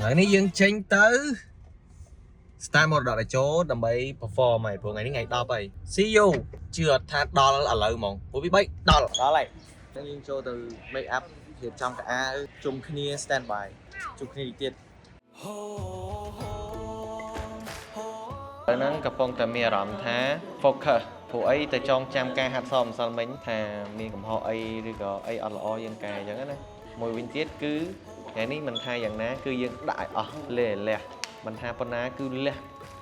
Lại ní dương chênh tới Style một đoạn là chỗ đầm bấy perform mày của ngày ní ngày đo bày See you chưa tha đo là lời mong bố biết bấy đo đó này dương cho từ make up hiện trong cả chung kia stand by chung kia tiết nó cặp phong tà mìa rõm thá focus phụ ấy từ trong trăm ca hạt xòm sao mình thà miền cầm họ ấy rồi có ấy ở lo dân cài chẳng đấy mùi viên tiết cứ ngày ní mình thay dạng ná cứ dân đại ở lề lè mình thay phần ná cứ lè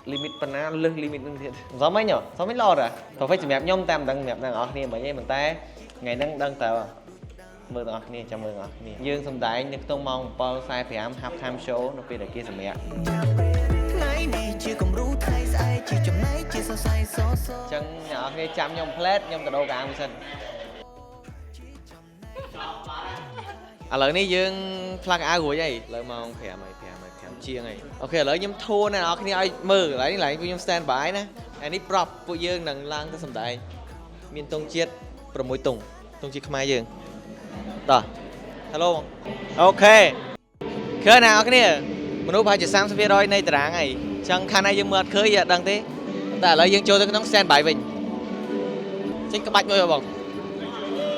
limit phần ná lưng limit lưng thiệt gió mấy nhở gió mấy lo rồi thôi phải chỉ mẹp nhom tam đăng mẹp đăng ở nè bởi vậy mình ta ngày đăng đăng tàu mưa ở nè chào mừng ở nè dương xong đại nhưng tôi mong bao sai phải am half time show nó kia để kia sầm mẹp chân nhỏ nghe chăm nhom plate nhom từ đâu cả mình xin à lợi ní dương plug áo của vậy lợi mong khỏe mày chia này ok lợi nhóm thua này nó khi ai mơ lại của nhóm stand by nè anh đi prop của dương nằng lang tới sầm đại miền tông chiết pro mối tùng chiết khai dương rồi hello ok khơi nào cái này mình nói phải chỉ sang phía đôi này trả ngày chẳng khả năng dương mượt khơi vậy đăng thế tại lợi dương cho tới cái nóng stand by mình chính các bạch thôi bông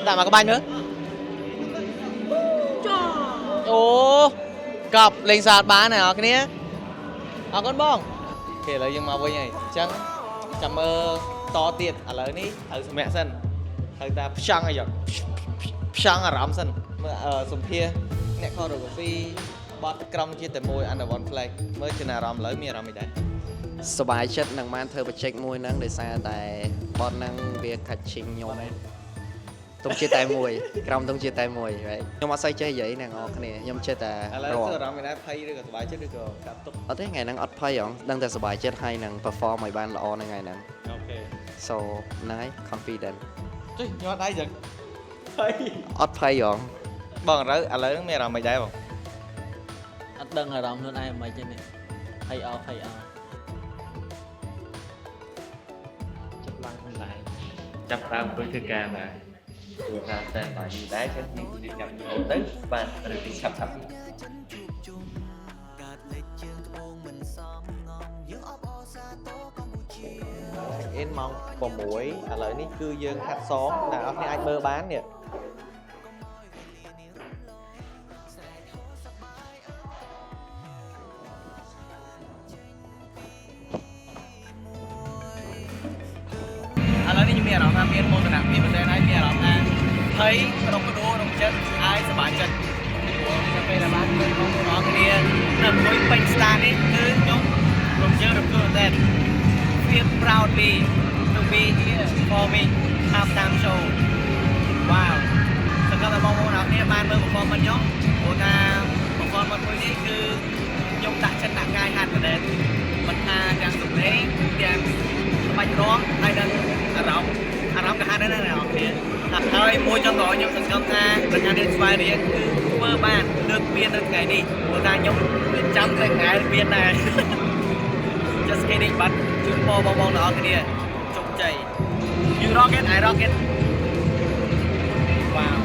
tại mà các bạch nữa ô cặp lên sạt bán này cái này con bông kể lời dương mau với này chẳng chăm mơ to tiệt ở lời ní ở mẹ sân thằng ta sang hay sang ở rắm sân ở sùng kia nè kho đồ phi bọt cong chia từ môi ăn ở one play mới trên nào rắm lấy mía rắm mình đấy សบายចិត្តនឹងបានធ្វើបច្ចេកមួយហ្នឹងដោយសារតែបតហ្នឹងវាខាត់ឈិញខ្ញុំទុំជាតែមួយក្រោមទុំជាតែមួយខ្ញុំអត់សូវចេះនិយាយណាបងប្អូនខ្ញុំចេះតែរកឥឡូវសរំមិនដែរភ័យឬក៏សบายចិត្តឬក៏កាត់ទុកអត់ទេថ្ងៃហ្នឹងអត់ភ័យហ៎ដឹងតែសบายចិត្តហើយនឹង perform ឲ្យបានល្អនៅថ្ងៃហ្នឹងអូខេ so ហ្នឹងហើយ confident ចុះខ្ញុំអត់ដៃចឹងភ័យអត់ភ័យហ៎បងឥឡូវហ្នឹងមានអារម្មណ៍មិនដែរបងអត់ដឹងអារម្មណ៍ខ្លួនឯងមិនចឹងនេះភ័យអស់ចាប់ឡើងខ្លួនឯងចាប់តាមធ្វើធ្វើការដែរព្រោះថាតែបើយូរដែរចឹងយើងចាប់ទៅបានឬទីឆាប់អេនម៉ោង6ឥឡូវនេះគឺយើងហាត់ซ้อมអ្នកនរអាចមើលបាននេះឥឡូវនេះខ្ញុំមានអារម្មណ៍ថាមានមោទនភាពមែនទេហើយមានអារម្មណ៍ថាភ័យក្នុងបដូរក្នុងចិត្តហើយសប្បាយចិត្តទៅពេលដែលបានឃើញបងប្អូនគ្នានៅមួយពេញស្តានេះគឺខ្ញុំរំជើបរំភើបមែនទេ feel proudly to be here for me half time show wow សង្ឃឹមថាបងប្អូនអរគ្នាបានមើល performance ខ្ញុំព្រោះថា performance មួយនេះគឺខ្ញុំដាក់ចិត្តដាក់កាយហាត់មែនទេមិនថាទាំងសំឡេងទាំងបាច់រាំហើយនឹងអារម្មណ៍កាហានដែរណាបងប្អូនហើយមួយចំនួនខ្ញុំសង្ឃឹមថាប្រជាជនស្វ័យរៀងគឺធ្វើបានលើកមាននៅថ្ងៃនេះព្រោះថាខ្ញុំចាំតែថ្ងៃមានដែរ just kidding but ជូនពរបងប្អូនទាំងអស់គ្នាជោគជ័យ you rock it I rock it wow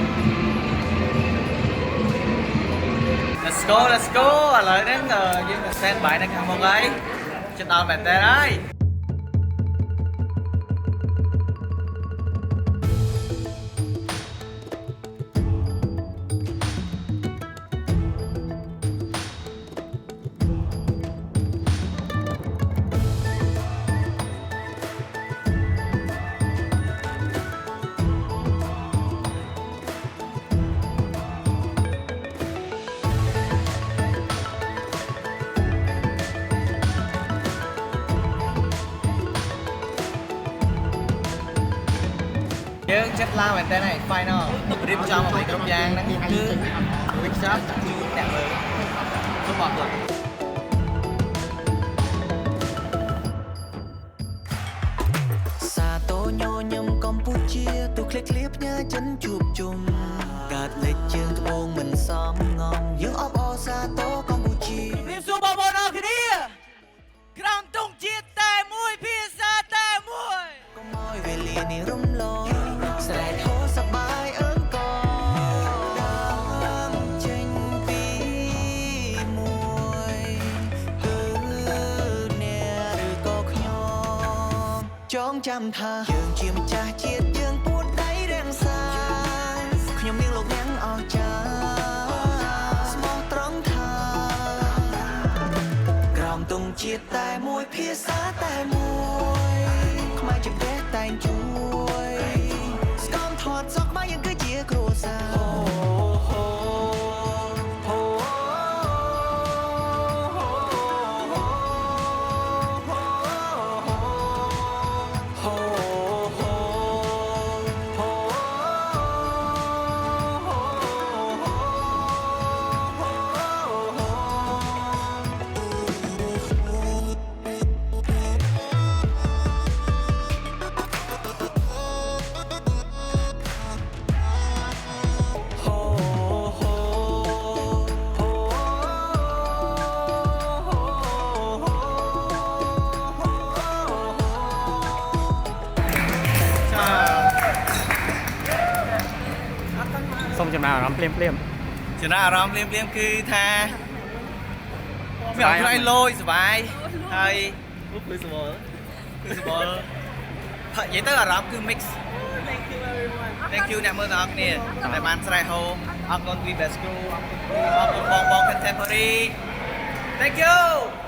let's go ឥឡូវហ្នឹងយើងទៅ stand by នៅខាងមុខហើយជិតដល់មែនតើហើយ យើងចិត្តឡើងមែនតើហ្នឹង final រៀបចំឲ្យគ្រប់យ៉ាងហ្នឹងគឺ Big Shop គឺអ្នកមើលសូមអរគុណសាទរញញឹមកម្ពុជាទូឃ្លៀកឃ្លាផ្ញើចិនជួបជុំកើតលេចជើងត្បូងមិនសមងំយើងអបអរសាទរកម្ពុជា រៀបសួរបងប្អូនអរគ្នាក្រោមទង់ជាតិតែមួយភា ចងចាំថាយើងជាម្ចាស់ជាតិយើងពួតដៃរាំងសាខ្ញុំនាងលោកអ្នកអស្ចារ្យស្មោះត្រង់ថាក្រោមទង់ជាតិតែមួយភាសាតែមួយខ្មែរជាប្រទេសតែងជួយស្គមធាត់សក់ខ្មែរយើងគឺជាគ្រួសារសូមចំណាយអារម្មណ៍ភ្លាម ចំណាយអារម្មណ៍ភ្លាមគឺថាមានអត់ខ្លួនឯងលយសុបាយហើយគឺសបល់និយាយទៅអារម្មណ៍គឺ mix thank you អ្នកមើលទាំងអស់គ្នាដែលបានស្រែកហូមអរគុណ We Best Crew អរគុណបង contemporary thank you